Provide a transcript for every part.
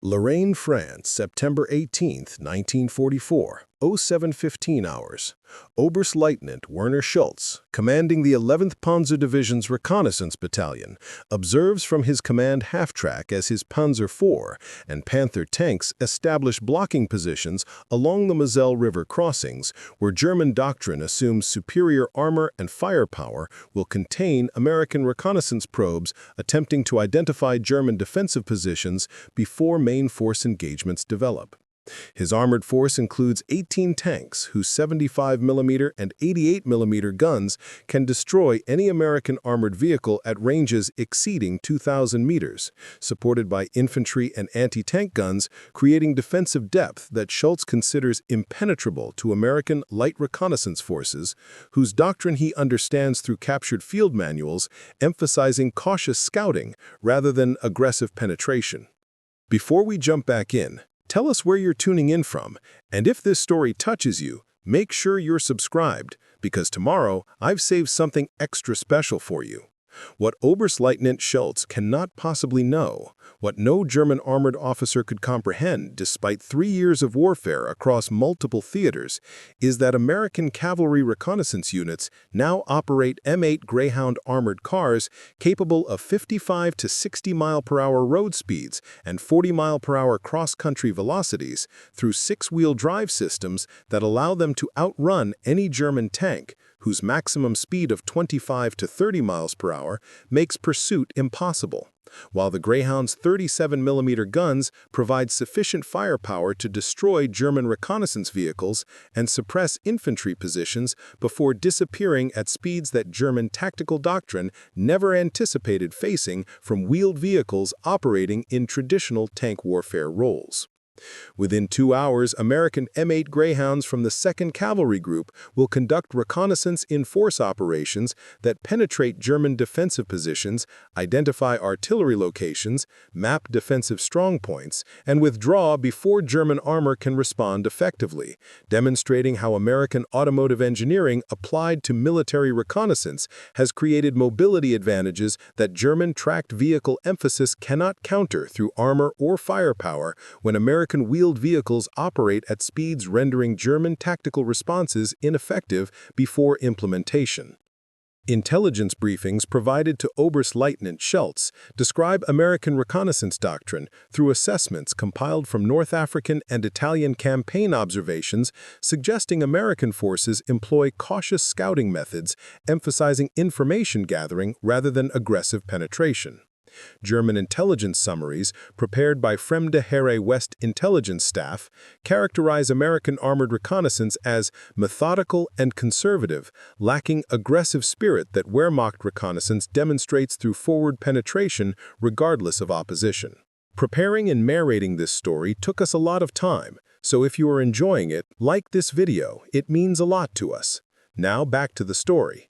Lorraine, France, September 18, 1944, 07:15 hours. Oberstleutnant Werner Schulze, commanding the 11th Panzer Division's reconnaissance battalion, observes from his command half-track as his Panzer IV and Panther tanks establish blocking positions along the Moselle River crossings, where German doctrine assumes superior armor and firepower will contain American reconnaissance probes attempting to identify German defensive positions before main force engagements develop. His armored force includes 18 tanks whose 75mm and 88mm guns can destroy any American armored vehicle at ranges exceeding 2,000 meters, supported by infantry and anti-tank guns, creating defensive depth that Schulze considers impenetrable to American light reconnaissance forces, whose doctrine he understands through captured field manuals, emphasizing cautious scouting rather than aggressive penetration. Before we jump back in, tell us where you're tuning in from, and if this story touches you, make sure you're subscribed, because tomorrow I've saved something extra special for you. What Oberstleutnant Schulze cannot possibly know, what no German armored officer could comprehend despite 3 years of warfare across multiple theaters, is that American cavalry reconnaissance units now operate M8 Greyhound armored cars capable of 55 to 60 mile-per-hour road speeds and 40 mile-per-hour cross-country velocities through 6-wheel drive systems that allow them to outrun any German tank, whose maximum speed of 25 to 30 miles per hour makes pursuit impossible, while the Greyhound's 37mm guns provide sufficient firepower to destroy German reconnaissance vehicles and suppress infantry positions before disappearing at speeds that German tactical doctrine never anticipated facing from wheeled vehicles operating in traditional tank warfare roles. Within 2 hours, American M8 Greyhounds from the 2nd Cavalry Group will conduct reconnaissance-in-force operations that penetrate German defensive positions, identify artillery locations, map defensive strongpoints, and withdraw before German armor can respond effectively, demonstrating how American automotive engineering applied to military reconnaissance has created mobility advantages that German tracked vehicle emphasis cannot counter through armor or firepower when American wheeled vehicles operate at speeds rendering German tactical responses ineffective before implementation. Intelligence briefings provided to Oberstleutnant Schulze describe American reconnaissance doctrine through assessments compiled from North African and Italian campaign observations, suggesting American forces employ cautious scouting methods, emphasizing information gathering rather than aggressive penetration. German intelligence summaries, prepared by Fremde Heere West intelligence staff, characterize American armored reconnaissance as methodical and conservative, lacking aggressive spirit that Wehrmacht reconnaissance demonstrates through forward penetration regardless of opposition. Preparing and narrating this story took us a lot of time, so if you are enjoying it, like this video, it means a lot to us. Now back to the story.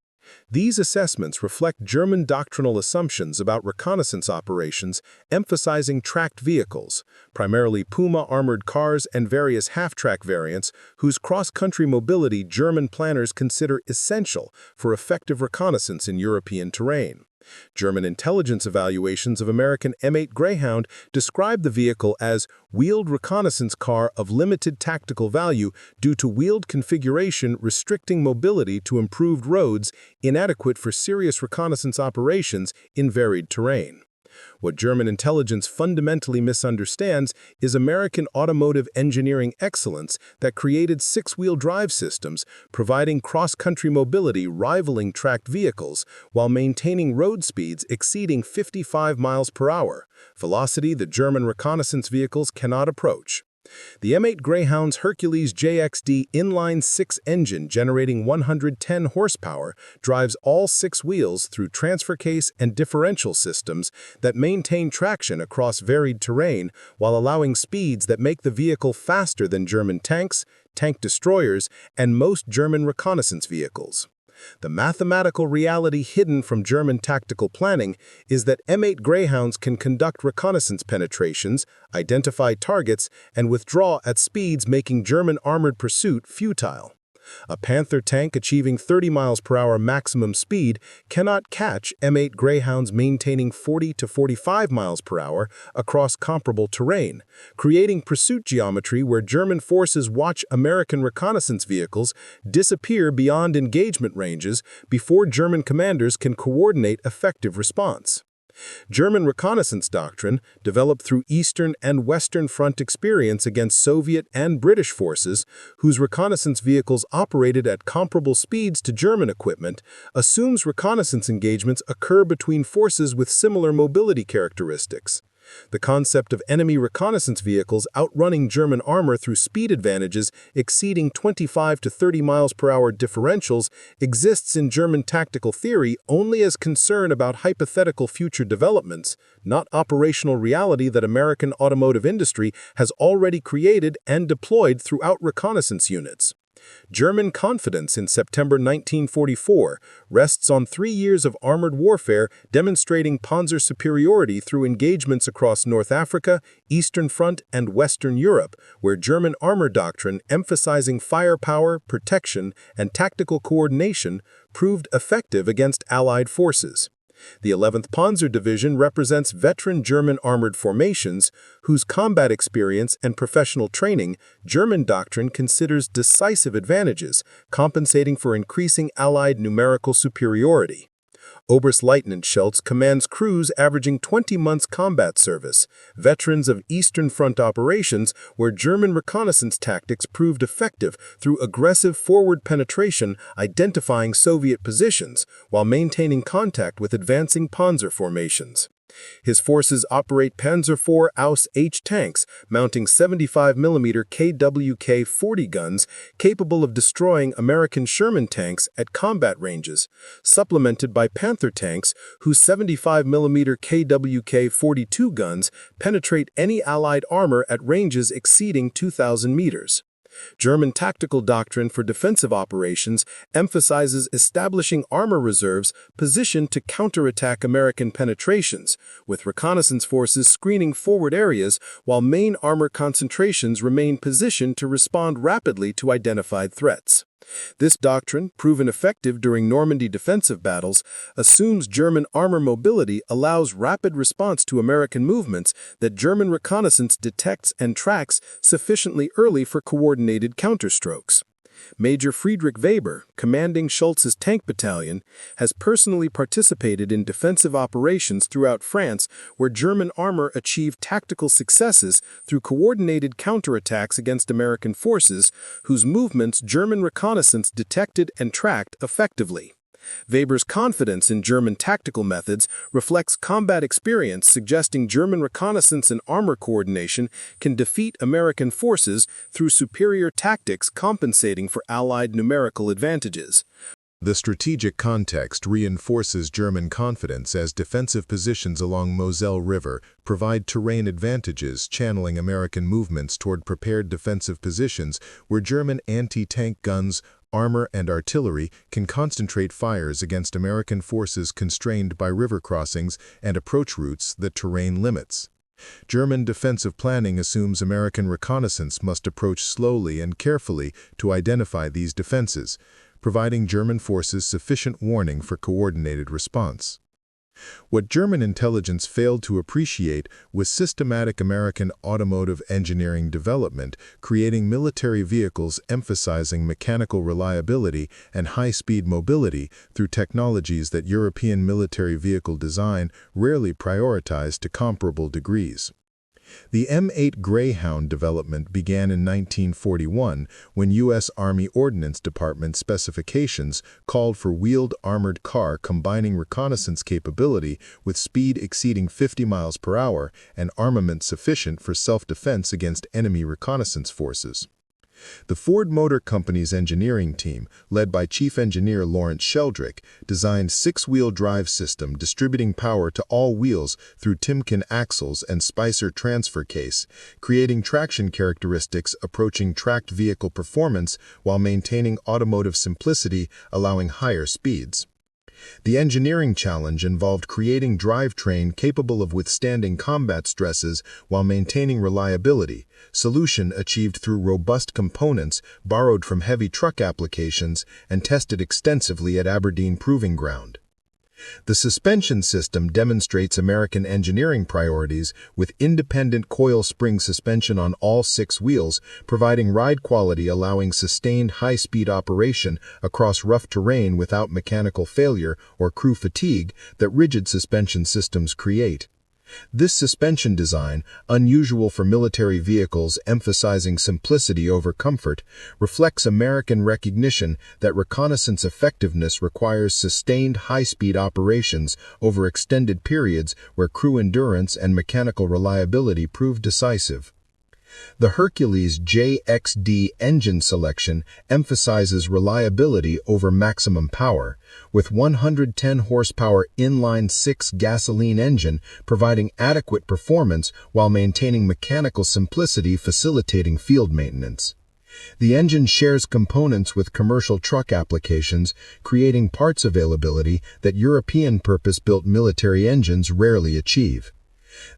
These assessments reflect German doctrinal assumptions about reconnaissance operations, emphasizing tracked vehicles, primarily Puma armored cars and various half-track variants, whose cross-country mobility German planners consider essential for effective reconnaissance in European terrain. German intelligence evaluations of American M8 Greyhound describe the vehicle as wheeled reconnaissance car of limited tactical value due to wheeled configuration restricting mobility to improved roads, inadequate for serious reconnaissance operations in varied terrain. What German intelligence fundamentally misunderstands is American automotive engineering excellence that created 6-wheel drive systems, providing cross-country mobility rivaling tracked vehicles while maintaining road speeds exceeding 55 miles per hour, velocity the German reconnaissance vehicles cannot approach. The M8 Greyhound's Hercules JXD inline-6 engine generating 110 horsepower drives all 6 wheels through transfer case and differential systems that maintain traction across varied terrain while allowing speeds that make the vehicle faster than German tanks, tank destroyers, and most German reconnaissance vehicles. The mathematical reality hidden from German tactical planning is that M8 Greyhounds can conduct reconnaissance penetrations, identify targets, and withdraw at speeds making German armored pursuit futile. A Panther tank achieving 30 miles per hour maximum speed cannot catch M8 Greyhounds maintaining 40 to 45 miles per hour across comparable terrain, creating pursuit geometry where German forces watch American reconnaissance vehicles disappear beyond engagement ranges before German commanders can coordinate effective response. German reconnaissance doctrine, developed through Eastern and Western Front experience against Soviet and British forces, whose reconnaissance vehicles operated at comparable speeds to German equipment, assumes reconnaissance engagements occur between forces with similar mobility characteristics. The concept of enemy reconnaissance vehicles outrunning German armor through speed advantages exceeding 25 to 30 miles per hour differentials exists in German tactical theory only as concern about hypothetical future developments, not operational reality that American automotive industry has already created and deployed throughout reconnaissance units. German confidence in September 1944 rests on 3 years of armored warfare demonstrating Panzer superiority through engagements across North Africa, Eastern Front, and Western Europe, where German armor doctrine emphasizing firepower, protection, and tactical coordination proved effective against Allied forces. The 11th Panzer Division represents veteran German armored formations whose combat experience and professional training German doctrine considers decisive advantages, compensating for increasing Allied numerical superiority. Oberstleutnant Schulze commands crews averaging 20 months combat service, veterans of Eastern Front operations where German reconnaissance tactics proved effective through aggressive forward penetration identifying Soviet positions while maintaining contact with advancing Panzer formations. His forces operate Panzer IV Aus-H tanks mounting 75mm KWK-40 guns capable of destroying American Sherman tanks at combat ranges, supplemented by Panther tanks whose 75mm KWK-42 guns penetrate any Allied armor at ranges exceeding 2,000 meters. German tactical doctrine for defensive operations emphasizes establishing armor reserves positioned to counterattack American penetrations, with reconnaissance forces screening forward areas while main armor concentrations remain positioned to respond rapidly to identified threats. This doctrine, proven effective during Normandy defensive battles, assumes German armor mobility allows rapid response to American movements that German reconnaissance detects and tracks sufficiently early for coordinated counterstrokes. Major Friedrich Weber, commanding Schulze's tank battalion, has personally participated in defensive operations throughout France where German armor achieved tactical successes through coordinated counterattacks against American forces, whose movements German reconnaissance detected and tracked effectively. Weber's confidence in German tactical methods reflects combat experience suggesting German reconnaissance and armor coordination can defeat American forces through superior tactics compensating for Allied numerical advantages. The strategic context reinforces German confidence as defensive positions along Moselle River provide terrain advantages, channeling American movements toward prepared defensive positions where German anti-tank guns, armor, and artillery can concentrate fires against American forces constrained by river crossings and approach routes that terrain limits. German defensive planning assumes American reconnaissance must approach slowly and carefully to identify these defenses, providing German forces sufficient warning for coordinated response. What German intelligence failed to appreciate was systematic American automotive engineering development, creating military vehicles emphasizing mechanical reliability and high-speed mobility through technologies that European military vehicle design rarely prioritized to comparable degrees. The M8 Greyhound development began in 1941 when U.S. Army Ordnance Department specifications called for wheeled armored car combining reconnaissance capability with speed exceeding 50 miles per hour and armament sufficient for self-defense against enemy reconnaissance forces. The Ford Motor Company's engineering team, led by Chief Engineer Lawrence Sheldrick, designed six-wheel drive system distributing power to all wheels through Timken axles and Spicer transfer case, creating traction characteristics approaching tracked vehicle performance while maintaining automotive simplicity, allowing higher speeds. The engineering challenge involved creating drivetrain capable of withstanding combat stresses while maintaining reliability, solution achieved through robust components borrowed from heavy truck applications and tested extensively at Aberdeen Proving Ground. The suspension system demonstrates American engineering priorities with independent coil spring suspension on all 6 wheels, providing ride quality allowing sustained high-speed operation across rough terrain without mechanical failure or crew fatigue that rigid suspension systems create. This suspension design, unusual for military vehicles emphasizing simplicity over comfort, reflects American recognition that reconnaissance effectiveness requires sustained high-speed operations over extended periods where crew endurance and mechanical reliability prove decisive. The Hercules JXD engine selection emphasizes reliability over maximum power, with 110 horsepower inline-6 gasoline engine providing adequate performance while maintaining mechanical simplicity facilitating field maintenance. The engine shares components with commercial truck applications, creating parts availability that European purpose-built military engines rarely achieve.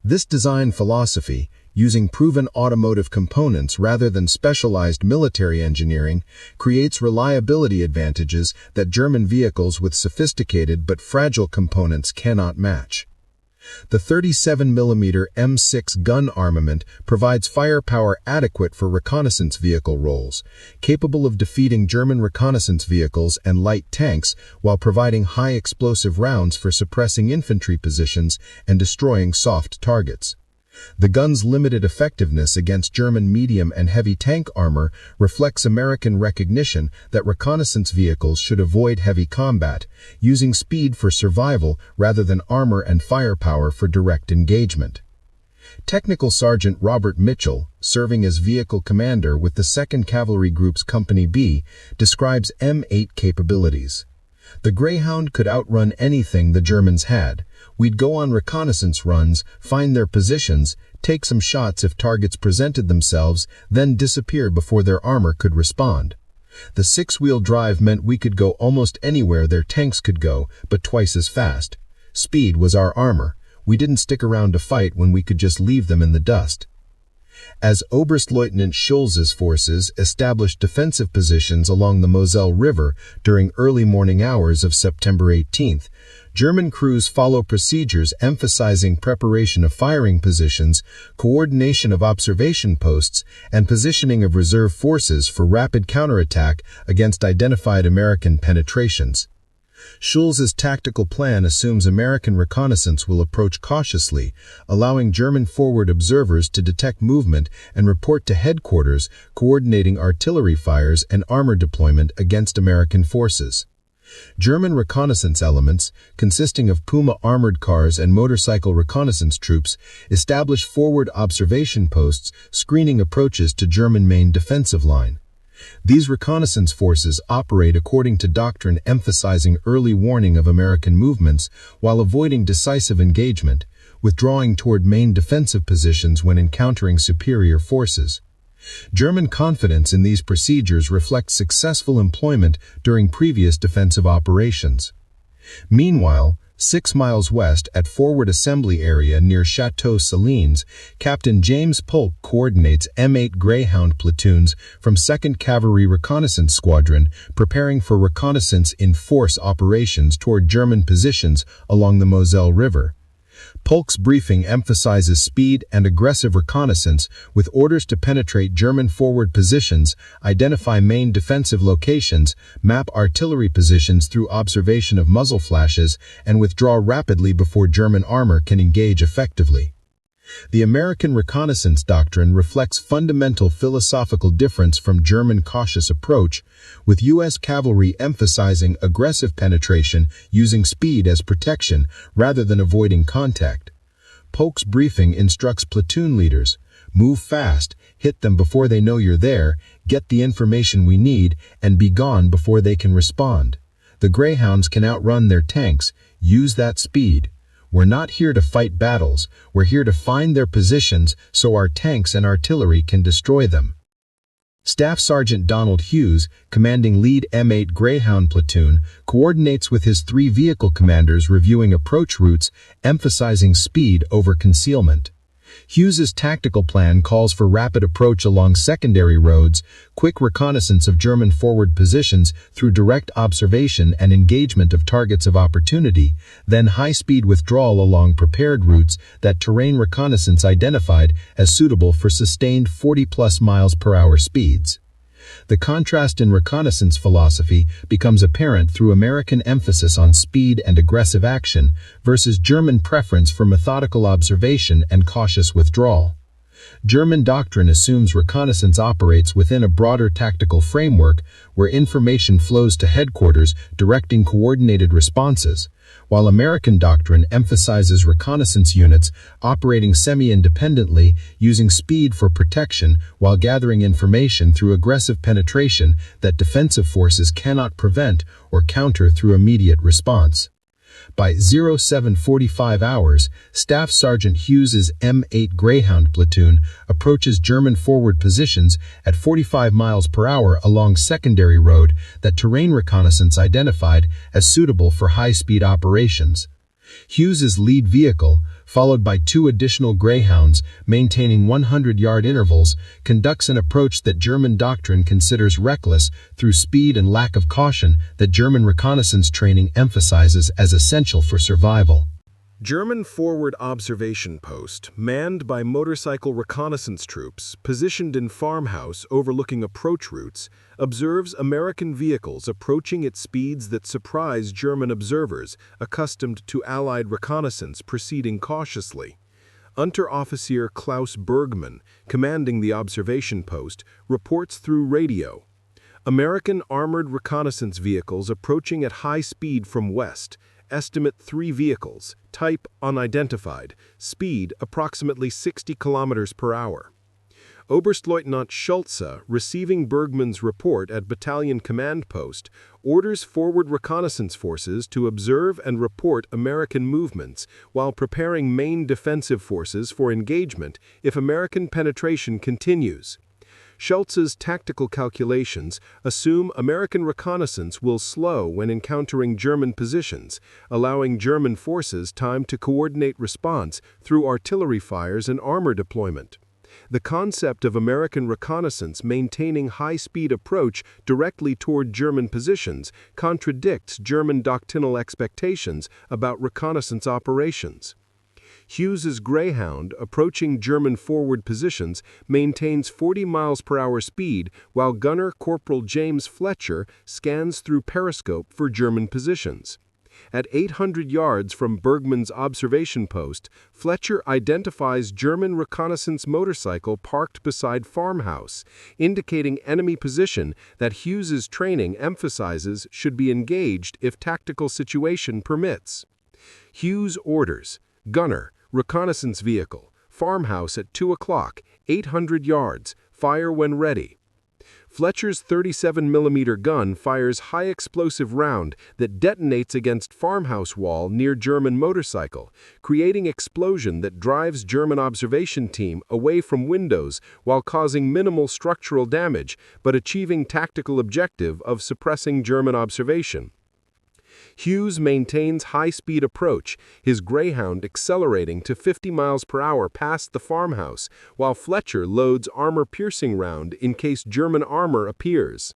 This design philosophy, using proven automotive components rather than specialized military engineering, creates reliability advantages that German vehicles with sophisticated but fragile components cannot match. The 37mm M6 gun armament provides firepower adequate for reconnaissance vehicle roles, capable of defeating German reconnaissance vehicles and light tanks while providing high explosive rounds for suppressing infantry positions and destroying soft targets. The gun's limited effectiveness against German medium and heavy tank armor reflects American recognition that reconnaissance vehicles should avoid heavy combat, using speed for survival rather than armor and firepower for direct engagement. Technical Sergeant Robert Mitchell, serving as vehicle commander with the 2nd Cavalry Group's Company B, describes M8 capabilities. The Greyhound could outrun anything the Germans had. We'd go on reconnaissance runs, find their positions, take some shots if targets presented themselves, then disappear before their armor could respond. The 6-wheel drive meant we could go almost anywhere their tanks could go, but twice as fast. Speed was our armor. We didn't stick around to fight when we could just leave them in the dust. As Oberstleutnant Schulze's forces established defensive positions along the Moselle River during early morning hours of September 18th, German crews follow procedures emphasizing preparation of firing positions, coordination of observation posts, and positioning of reserve forces for rapid counterattack against identified American penetrations. Schulze's tactical plan assumes American reconnaissance will approach cautiously, allowing German forward observers to detect movement and report to headquarters, coordinating artillery fires and armor deployment against American forces. German reconnaissance elements, consisting of Puma armored cars and motorcycle reconnaissance troops, establish forward observation posts, screening approaches to German main defensive line. These reconnaissance forces operate according to doctrine emphasizing early warning of American movements while avoiding decisive engagement, withdrawing toward main defensive positions when encountering superior forces. German confidence in these procedures reflects successful employment during previous defensive operations. Meanwhile, 6 miles west at Forward Assembly Area near Chateau Salines, Captain James Polk coordinates M8 Greyhound platoons from 2nd Cavalry Reconnaissance Squadron, preparing for reconnaissance-in-force operations toward German positions along the Moselle River. Polk's briefing emphasizes speed and aggressive reconnaissance with orders to penetrate German forward positions, identify main defensive locations, map artillery positions through observation of muzzle flashes, and withdraw rapidly before German armor can engage effectively. The American reconnaissance doctrine reflects fundamental philosophical difference from German cautious approach, with U.S. cavalry emphasizing aggressive penetration using speed as protection rather than avoiding contact. Polk's briefing instructs platoon leaders, move fast, hit them before they know you're there, get the information we need, and be gone before they can respond. The Greyhounds can outrun their tanks, use that speed. We're not here to fight battles, we're here to find their positions so our tanks and artillery can destroy them. Staff Sergeant Donald Hughes, commanding lead M8 Greyhound platoon, coordinates with his 3 vehicle commanders reviewing approach routes, emphasizing speed over concealment. Hughes's tactical plan calls for rapid approach along secondary roads, quick reconnaissance of German forward positions through direct observation and engagement of targets of opportunity, then high-speed withdrawal along prepared routes that terrain reconnaissance identified as suitable for sustained 40+ miles per hour speeds. The contrast in reconnaissance philosophy becomes apparent through American emphasis on speed and aggressive action versus German preference for methodical observation and cautious withdrawal. German doctrine assumes reconnaissance operates within a broader tactical framework where information flows to headquarters directing coordinated responses, while American doctrine emphasizes reconnaissance units operating semi-independently, using speed for protection while gathering information through aggressive penetration that defensive forces cannot prevent or counter through immediate response. By 0745 hours, Staff Sergeant Hughes's M8 Greyhound platoon approaches German forward positions at 45 miles per hour along secondary road that terrain reconnaissance identified as suitable for high-speed operations. Hughes's lead vehicle, followed by 2 additional Greyhounds maintaining 100-yard intervals, conducts an approach that German doctrine considers reckless through speed and lack of caution that German reconnaissance training emphasizes as essential for survival. German forward observation post, manned by motorcycle reconnaissance troops, positioned in farmhouse overlooking approach routes, observes American vehicles approaching at speeds that surprise German observers accustomed to Allied reconnaissance proceeding cautiously. Unteroffizier Klaus Bergmann, commanding the observation post, reports through radio. American armored reconnaissance vehicles approaching at high speed from west. Estimate 3 vehicles, type unidentified, speed approximately 60 kilometers per hour. Oberstleutnant Schulze, receiving Bergmann's report at battalion command post, orders forward reconnaissance forces to observe and report American movements while preparing main defensive forces for engagement if American penetration continues. Schulze's tactical calculations assume American reconnaissance will slow when encountering German positions, allowing German forces time to coordinate response through artillery fires and armor deployment. The concept of American reconnaissance maintaining high-speed approach directly toward German positions contradicts German doctrinal expectations about reconnaissance operations. Hughes's Greyhound, approaching German forward positions, maintains 40 miles per hour speed while gunner Corporal James Fletcher scans through periscope for German positions. At 800 yards from Bergmann's observation post, Fletcher identifies German reconnaissance motorcycle parked beside farmhouse, indicating enemy position that Hughes's training emphasizes should be engaged if tactical situation permits. Hughes orders, gunner, reconnaissance vehicle, farmhouse at 2 o'clock, 800 yards, fire when ready. Fletcher's 37mm gun fires high-explosive round that detonates against farmhouse wall near German motorcycle, creating explosion that drives German observation team away from windows while causing minimal structural damage but achieving tactical objective of suppressing German observation. Hughes maintains high-speed approach, his Greyhound accelerating to 50 miles per hour past the farmhouse, while Fletcher loads armor-piercing round in case German armor appears.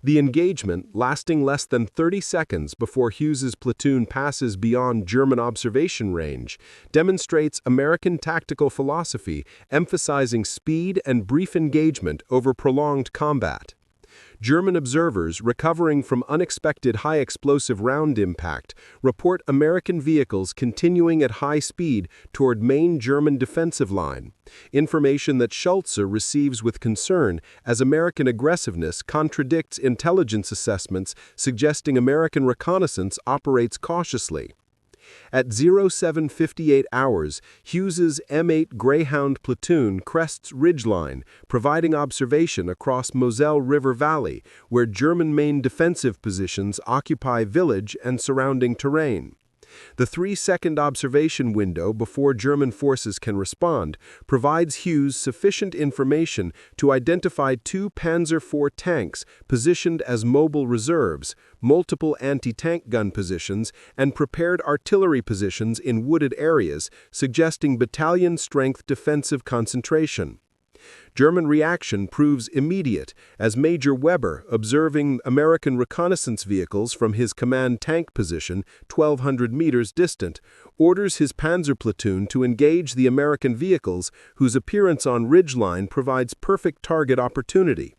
The engagement, lasting less than 30 seconds before Hughes's platoon passes beyond German observation range, demonstrates American tactical philosophy emphasizing speed and brief engagement over prolonged combat. German observers recovering from unexpected high-explosive round impact report American vehicles continuing at high speed toward main German defensive line, information that Schulze receives with concern as American aggressiveness contradicts intelligence assessments suggesting American reconnaissance operates cautiously. At 0758 hours, Hughes's M8 Greyhound platoon crests ridgeline, providing observation across Moselle River Valley, where German main defensive positions occupy village and surrounding terrain. The 3-second observation window before German forces can respond provides Hughes sufficient information to identify 2 Panzer IV tanks positioned as mobile reserves, multiple anti-tank gun positions, and prepared artillery positions in wooded areas, suggesting battalion-strength defensive concentration. German reaction proves immediate, as Major Weber, observing American reconnaissance vehicles from his command tank position 1,200 meters distant, orders his panzer platoon to engage the American vehicles whose appearance on ridgeline provides perfect target opportunity.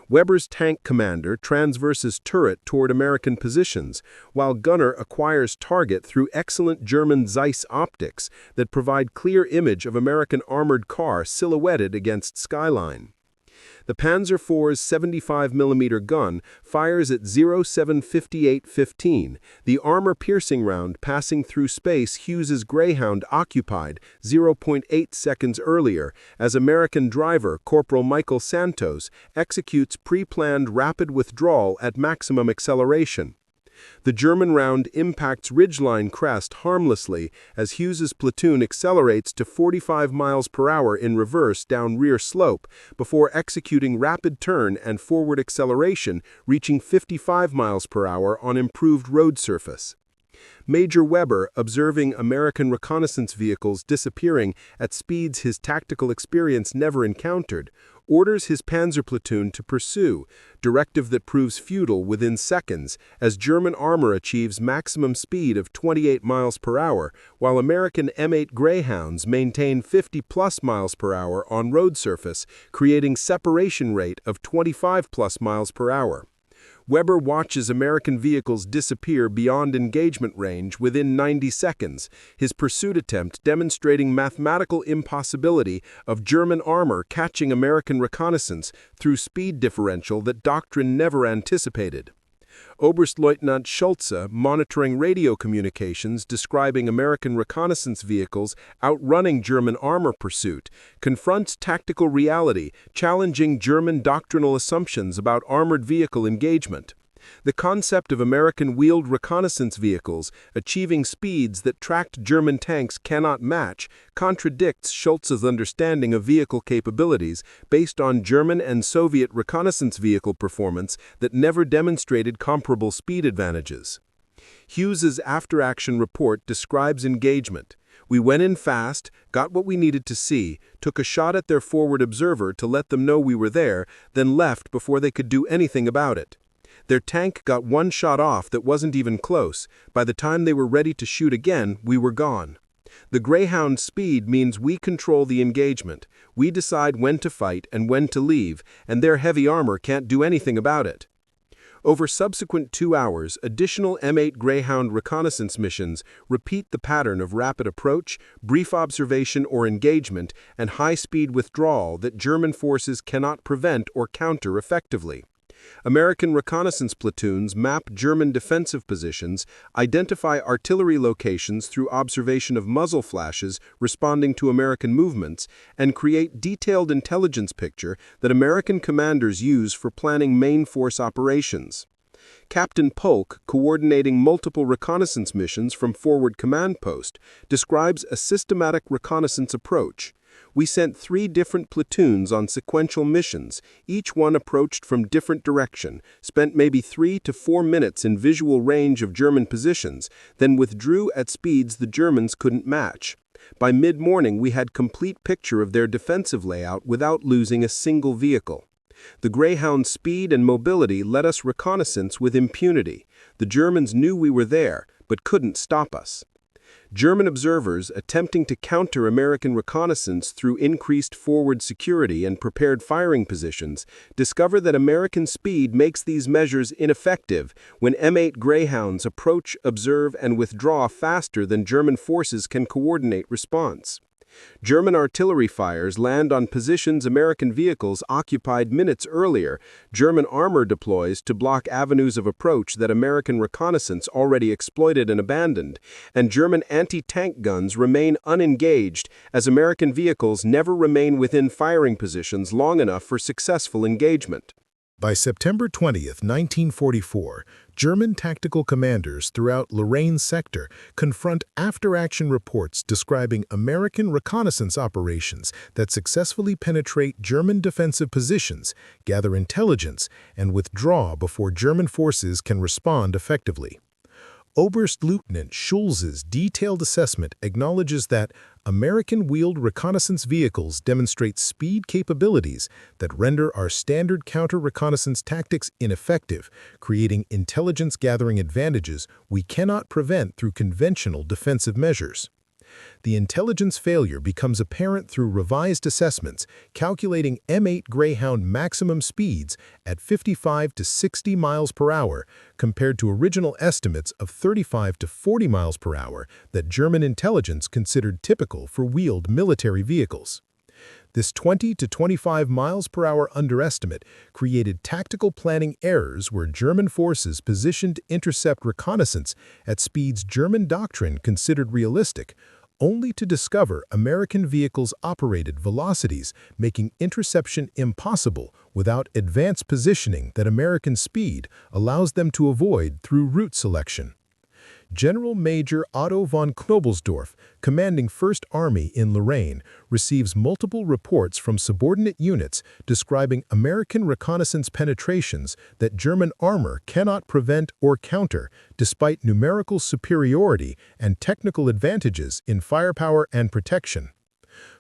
Weber's tank commander transverses turret toward American positions, while gunner acquires target through excellent German Zeiss optics that provide clear image of American armored car silhouetted against skyline. The Panzer IV's 75mm gun fires at 07:58:15, the armor-piercing round passing through space Hughes's Greyhound occupied 0.8 seconds earlier as American driver Corporal Michael Santos executes pre-planned rapid withdrawal at maximum acceleration. The German round impacts ridgeline crest harmlessly as Hughes's platoon accelerates to 45 miles per hour in reverse down rear slope before executing rapid turn and forward acceleration, reaching 55 miles per hour on improved road surface. Major Weber, observing American reconnaissance vehicles disappearing at speeds his tactical experience never encountered, orders his panzer platoon to pursue, directive that proves futile within seconds as German armor achieves maximum speed of 28 miles per hour, while American M8 Greyhounds maintain 50+ miles per hour on road surface, creating separation rate of 25+ miles per hour. Weber watches American vehicles disappear beyond engagement range within 90 seconds, his pursuit attempt demonstrating mathematical impossibility of German armor catching American reconnaissance through speed differential that doctrine never anticipated. Oberstleutnant Schulze, monitoring radio communications describing American reconnaissance vehicles outrunning German armor pursuit, confronts tactical reality, challenging German doctrinal assumptions about armored vehicle engagement. The concept of American wheeled reconnaissance vehicles achieving speeds that tracked German tanks cannot match contradicts Schulze's understanding of vehicle capabilities based on German and Soviet reconnaissance vehicle performance that never demonstrated comparable speed advantages. Hughes's after-action report describes engagement. We went in fast, got what we needed to see, took a shot at their forward observer to let them know we were there, then left before they could do anything about it. Their tank got one shot off that wasn't even close. By the time they were ready to shoot again, we were gone. The Greyhound's speed means we control the engagement. We decide when to fight and when to leave, and their heavy armor can't do anything about it. Over subsequent 2 hours, additional M8 Greyhound reconnaissance missions repeat the pattern of rapid approach, brief observation or engagement, and high-speed withdrawal that German forces cannot prevent or counter effectively. American reconnaissance platoons map German defensive positions, identify artillery locations through observation of muzzle flashes responding to American movements, and create detailed intelligence picture that American commanders use for planning main force operations. Captain Polk, coordinating multiple reconnaissance missions from forward command post, describes a systematic reconnaissance approach. We sent 3 different platoons on sequential missions, each one approached from different direction, spent maybe 3 to 4 minutes in visual range of German positions, then withdrew at speeds the Germans couldn't match. By mid-morning we had complete picture of their defensive layout without losing a single vehicle. The Greyhound's speed and mobility let us reconnaissance with impunity. The Germans knew we were there, but couldn't stop us. German observers, attempting to counter American reconnaissance through increased forward security and prepared firing positions, discover that American speed makes these measures ineffective when M8 Greyhounds approach, observe, and withdraw faster than German forces can coordinate response. German artillery fires land on positions American vehicles occupied minutes earlier. German armor deploys to block avenues of approach that American reconnaissance already exploited and abandoned, and German anti-tank guns remain unengaged as American vehicles never remain within firing positions long enough for successful engagement. By September 20, 1944, German tactical commanders throughout Lorraine sector confront after-action reports describing American reconnaissance operations that successfully penetrate German defensive positions, gather intelligence, and withdraw before German forces can respond effectively. Oberstleutnant Schulze's detailed assessment acknowledges that American wheeled reconnaissance vehicles demonstrate speed capabilities that render our standard counter-reconnaissance tactics ineffective, creating intelligence-gathering advantages we cannot prevent through conventional defensive measures. The intelligence failure becomes apparent through revised assessments, calculating M8 Greyhound maximum speeds at 55 to 60 miles per hour, compared to original estimates of 35 to 40 miles per hour that German intelligence considered typical for wheeled military vehicles. This 20 to 25 miles per hour underestimate created tactical planning errors where German forces positioned to intercept reconnaissance at speeds German doctrine considered realistic, only to discover American vehicles operated velocities, making interception impossible without advanced positioning that American speed allows them to avoid through route selection. General Major Otto von Knobelsdorff, commanding 1st Army in Lorraine, receives multiple reports from subordinate units describing American reconnaissance penetrations that German armor cannot prevent or counter, despite numerical superiority and technical advantages in firepower and protection.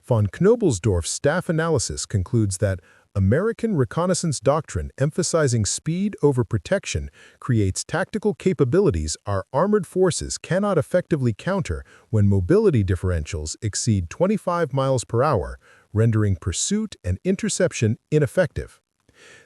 Von Knobelsdorff's staff analysis concludes that American reconnaissance doctrine emphasizing speed over protection creates tactical capabilities our armored forces cannot effectively counter when mobility differentials exceed 25 miles per hour, rendering pursuit and interception ineffective.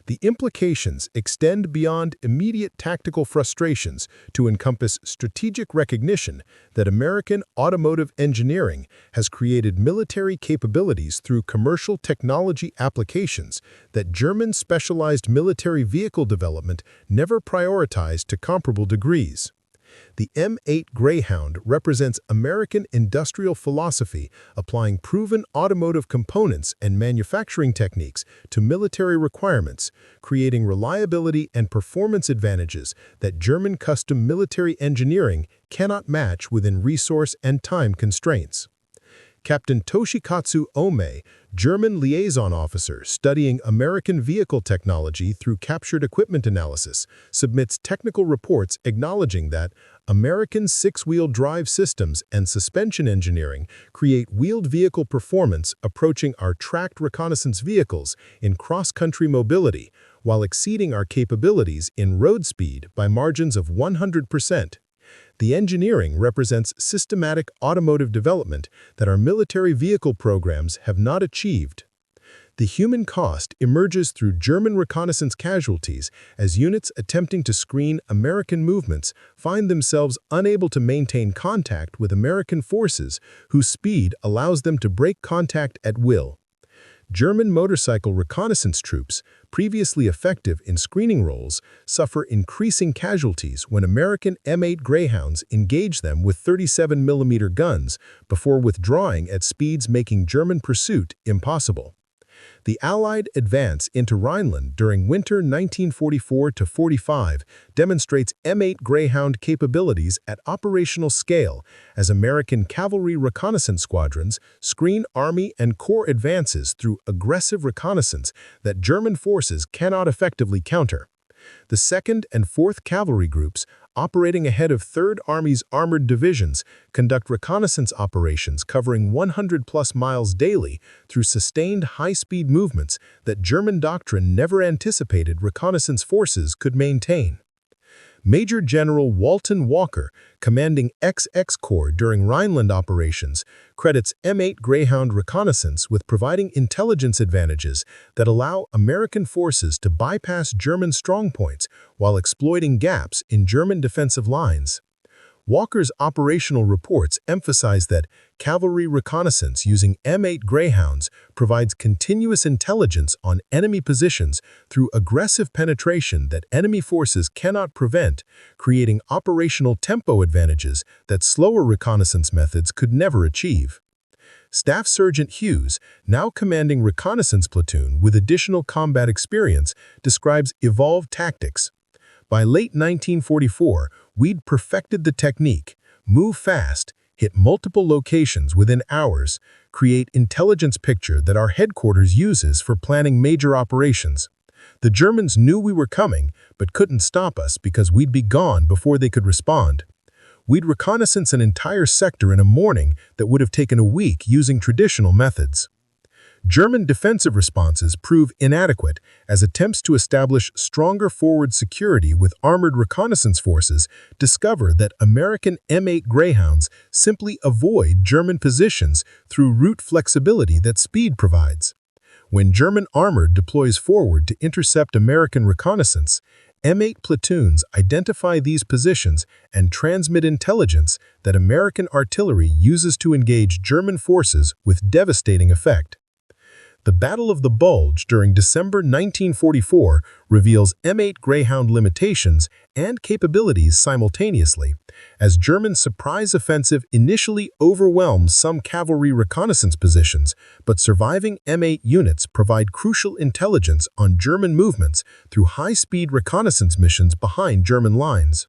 The implications extend beyond immediate tactical frustrations to encompass strategic recognition that American automotive engineering has created military capabilities through commercial technology applications that German specialized military vehicle development never prioritized to comparable degrees. The M8 Greyhound represents American industrial philosophy applying proven automotive components and manufacturing techniques to military requirements, creating reliability and performance advantages that German custom military engineering cannot match within resource and time constraints. Captain Toshikatsu Ome, German liaison officer studying American vehicle technology through captured equipment analysis, submits technical reports acknowledging that American six-wheel drive systems and suspension engineering create wheeled vehicle performance approaching our tracked reconnaissance vehicles in cross-country mobility, while exceeding our capabilities in road speed by margins of 100%. The engineering represents systematic automotive development that our military vehicle programs have not achieved. The human cost emerges through German reconnaissance casualties as units attempting to screen American movements find themselves unable to maintain contact with American forces whose speed allows them to break contact at will. German motorcycle reconnaissance troops, previously effective in screening roles, suffer increasing casualties when American M8 Greyhounds engage them with 37mm guns before withdrawing at speeds making German pursuit impossible. The Allied advance into Rhineland during winter 1944-45 demonstrates M8 Greyhound capabilities at operational scale as American cavalry reconnaissance squadrons screen Army and Corps advances through aggressive reconnaissance that German forces cannot effectively counter. The 2nd and 4th Cavalry Groups, operating ahead of 3rd Army's armored divisions, conduct reconnaissance operations covering 100+ miles daily through sustained high-speed movements that German doctrine never anticipated reconnaissance forces could maintain. Major General Walton Walker, commanding XX Corps during Rhineland operations, credits M8 Greyhound reconnaissance with providing intelligence advantages that allow American forces to bypass German strongpoints while exploiting gaps in German defensive lines. Walker's operational reports emphasize that cavalry reconnaissance using M8 Greyhounds provides continuous intelligence on enemy positions through aggressive penetration that enemy forces cannot prevent, creating operational tempo advantages that slower reconnaissance methods could never achieve. Staff Sergeant Hughes, now commanding reconnaissance platoon with additional combat experience, describes evolved tactics. By late 1944, we'd perfected the technique, move fast, hit multiple locations within hours, create intelligence picture that our headquarters uses for planning major operations. The Germans knew we were coming, but couldn't stop us because we'd be gone before they could respond. We'd reconnaissance an entire sector in a morning that would have taken a week using traditional methods. German defensive responses prove inadequate as attempts to establish stronger forward security with armored reconnaissance forces discover that American M8 Greyhounds simply avoid German positions through route flexibility that speed provides. When German armor deploys forward to intercept American reconnaissance, M8 platoons identify these positions and transmit intelligence that American artillery uses to engage German forces with devastating effect. The Battle of the Bulge during December 1944 reveals M8 Greyhound limitations and capabilities simultaneously, as German surprise offensive initially overwhelms some cavalry reconnaissance positions, but surviving M8 units provide crucial intelligence on German movements through high-speed reconnaissance missions behind German lines.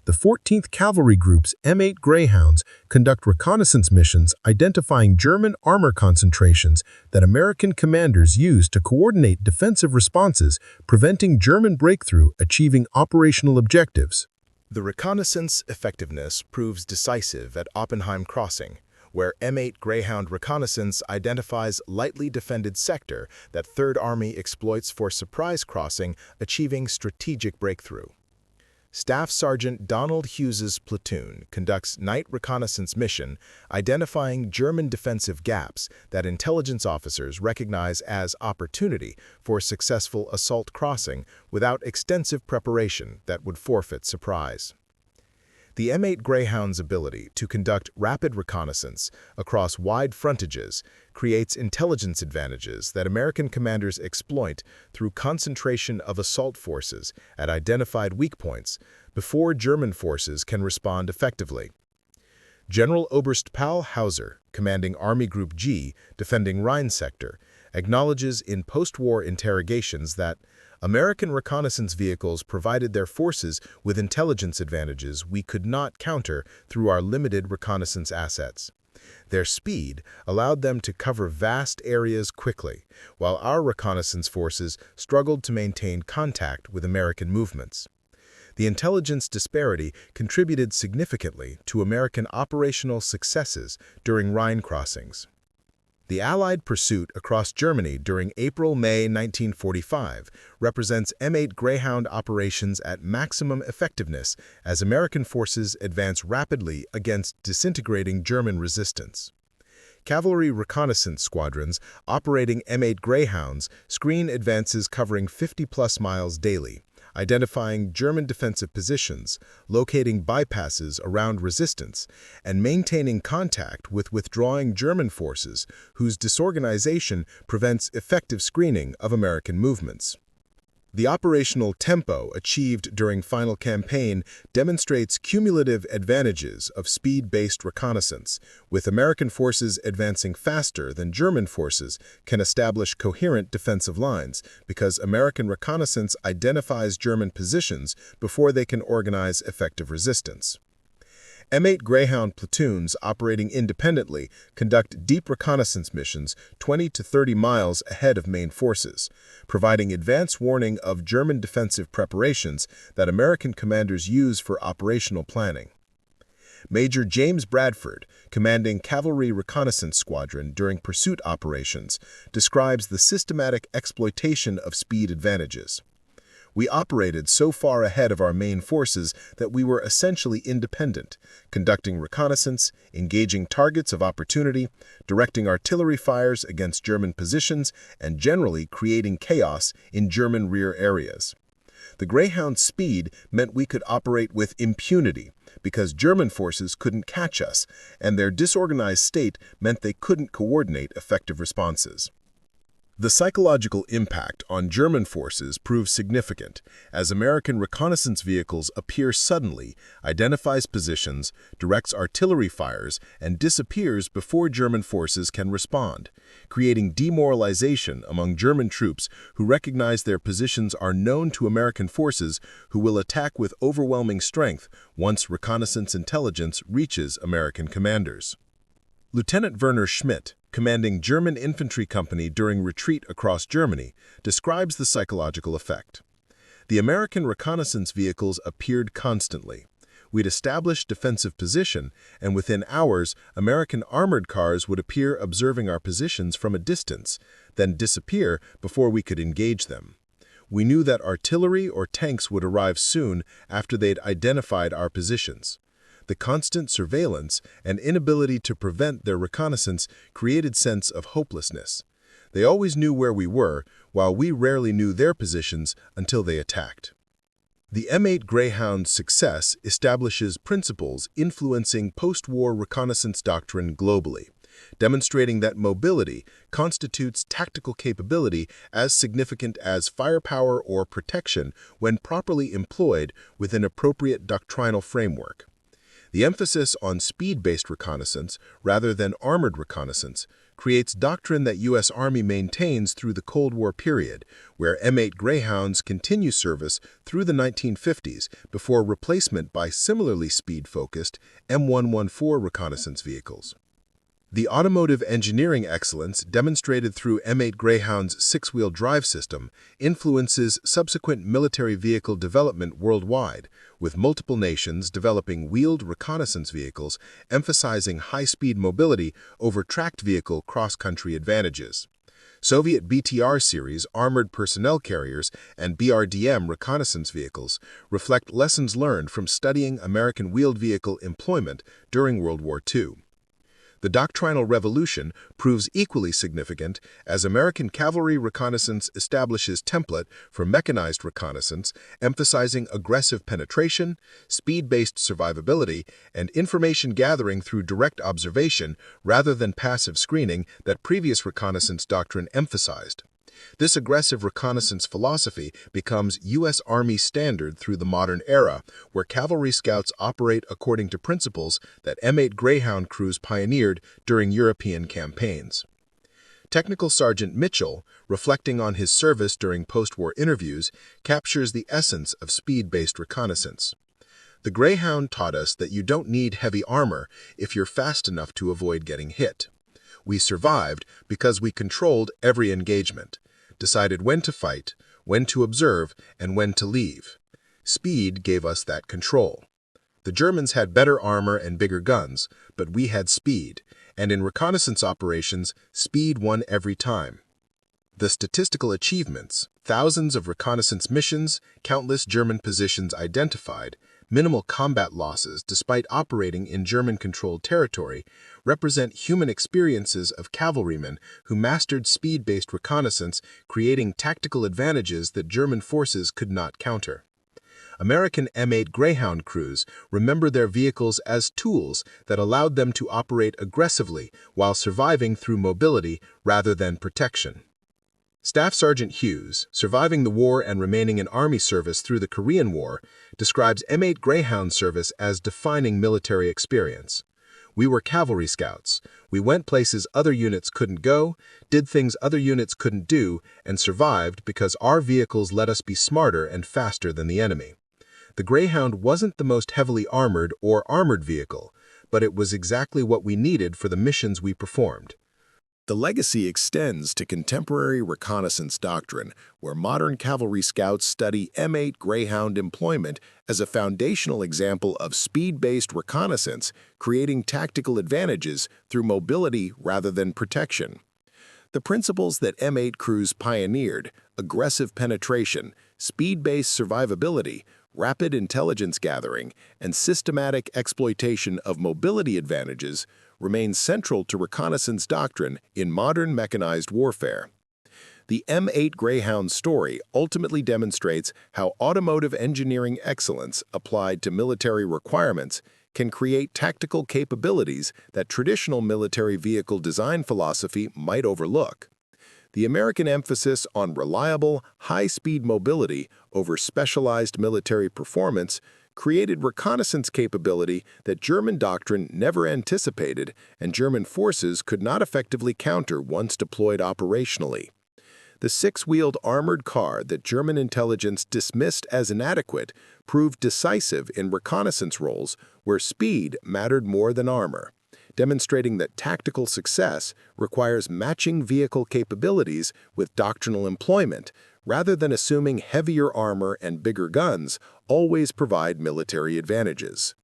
The 14th Cavalry Group's M8 Greyhounds conduct reconnaissance missions identifying German armor concentrations that American commanders use to coordinate defensive responses, preventing German breakthrough achieving operational objectives. The reconnaissance effectiveness proves decisive at Oppenheim Crossing, where M8 Greyhound reconnaissance identifies lightly defended sector that Third Army exploits for surprise crossing, achieving strategic breakthrough. Staff Sergeant Donald Hughes's platoon conducts night reconnaissance mission identifying German defensive gaps that intelligence officers recognize as opportunity for successful assault crossing without extensive preparation that would forfeit surprise. The M8 Greyhound's ability to conduct rapid reconnaissance across wide frontages creates intelligence advantages that American commanders exploit through concentration of assault forces at identified weak points before German forces can respond effectively. General Oberst Paul Hauser, commanding Army Group G, defending Rhine sector, acknowledges in post-war interrogations that American reconnaissance vehicles provided their forces with intelligence advantages we could not counter through our limited reconnaissance assets. Their speed allowed them to cover vast areas quickly, while our reconnaissance forces struggled to maintain contact with American movements. The intelligence disparity contributed significantly to American operational successes during Rhine crossings. The Allied pursuit across Germany during April-May 1945 represents M8 Greyhound operations at maximum effectiveness as American forces advance rapidly against disintegrating German resistance. Cavalry reconnaissance squadrons operating M8 Greyhounds screen advances covering 50-plus miles daily, identifying German defensive positions, locating bypasses around resistance, and maintaining contact with withdrawing German forces whose disorganization prevents effective screening of American movements. The operational tempo achieved during final campaign demonstrates cumulative advantages of speed-based reconnaissance, with American forces advancing faster than German forces can establish coherent defensive lines because American reconnaissance identifies German positions before they can organize effective resistance. M8 Greyhound platoons operating independently conduct deep reconnaissance missions 20 to 30 miles ahead of main forces, providing advance warning of German defensive preparations that American commanders use for operational planning. Major James Bradford, commanding Cavalry Reconnaissance Squadron during pursuit operations, describes the systematic exploitation of speed advantages. We operated so far ahead of our main forces that we were essentially independent, conducting reconnaissance, engaging targets of opportunity, directing artillery fires against German positions, and generally creating chaos in German rear areas. The Greyhound's speed meant we could operate with impunity because German forces couldn't catch us, and their disorganized state meant they couldn't coordinate effective responses. The psychological impact on German forces proves significant, as American reconnaissance vehicles appear suddenly, identifies positions, directs artillery fires, and disappears before German forces can respond, creating demoralization among German troops who recognize their positions are known to American forces who will attack with overwhelming strength once reconnaissance intelligence reaches American commanders. Lieutenant Werner Schmidt, commanding German infantry company during retreat across Germany, describes the psychological effect. The American reconnaissance vehicles appeared constantly. We'd established defensive position, and within hours, American armored cars would appear observing our positions from a distance, then disappear before we could engage them. We knew that artillery or tanks would arrive soon after they'd identified our positions. The constant surveillance and inability to prevent their reconnaissance created sense of hopelessness. They always knew where we were, while we rarely knew their positions until they attacked. The M8 Greyhound's success establishes principles influencing post-war reconnaissance doctrine globally, demonstrating that mobility constitutes tactical capability as significant as firepower or protection when properly employed within appropriate doctrinal framework. The emphasis on speed-based reconnaissance rather than armored reconnaissance creates doctrine that U.S. Army maintains through the Cold War period, where M8 Greyhounds continue service through the 1950s before replacement by similarly speed-focused M114 reconnaissance vehicles. The automotive engineering excellence demonstrated through M8 Greyhound's six-wheel drive system influences subsequent military vehicle development worldwide, with multiple nations developing wheeled reconnaissance vehicles emphasizing high-speed mobility over tracked vehicle cross-country advantages. Soviet BTR series armored personnel carriers and BRDM reconnaissance vehicles reflect lessons learned from studying American wheeled vehicle employment during World War II. The doctrinal revolution proves equally significant as American cavalry reconnaissance establishes template for mechanized reconnaissance, emphasizing aggressive penetration, speed-based survivability, and information gathering through direct observation rather than passive screening that previous reconnaissance doctrine emphasized. This aggressive reconnaissance philosophy becomes U.S. Army standard through the modern era, where cavalry scouts operate according to principles that M8 Greyhound crews pioneered during European campaigns. Technical Sergeant Mitchell, reflecting on his service during post-war interviews, captures the essence of speed-based reconnaissance. The Greyhound taught us that you don't need heavy armor if you're fast enough to avoid getting hit. We survived because we controlled every engagement, decided when to fight, when to observe, and when to leave. Speed gave us that control. The Germans had better armor and bigger guns, but we had speed, and in reconnaissance operations, speed won every time. The statistical achievements, thousands of reconnaissance missions, countless German positions identified, minimal combat losses despite operating in German-controlled territory, represent human experiences of cavalrymen who mastered speed-based reconnaissance, creating tactical advantages that German forces could not counter. American M8 Greyhound crews remember their vehicles as tools that allowed them to operate aggressively while surviving through mobility rather than protection. Staff Sergeant Hughes, surviving the war and remaining in Army service through the Korean War, describes M8 Greyhound service as defining military experience. We were cavalry scouts. We went places other units couldn't go, did things other units couldn't do, and survived because our vehicles let us be smarter and faster than the enemy. The Greyhound wasn't the most heavily armored or armored vehicle, but it was exactly what we needed for the missions we performed. The legacy extends to contemporary reconnaissance doctrine, where modern cavalry scouts study M8 Greyhound employment as a foundational example of speed-based reconnaissance, creating tactical advantages through mobility rather than protection. The principles that M8 crews pioneered, aggressive penetration, speed-based survivability, rapid intelligence gathering, and systematic exploitation of mobility advantages remain central to reconnaissance doctrine in modern mechanized warfare. The M8 Greyhound story ultimately demonstrates how automotive engineering excellence applied to military requirements can create tactical capabilities that traditional military vehicle design philosophy might overlook. The American emphasis on reliable, high-speed mobility over specialized military performance created reconnaissance capability that German doctrine never anticipated and German forces could not effectively counter once deployed operationally. The six-wheeled armored car that German intelligence dismissed as inadequate proved decisive in reconnaissance roles where speed mattered more than armor, demonstrating that tactical success requires matching vehicle capabilities with doctrinal employment, rather than assuming heavier armor and bigger guns always provide military advantages.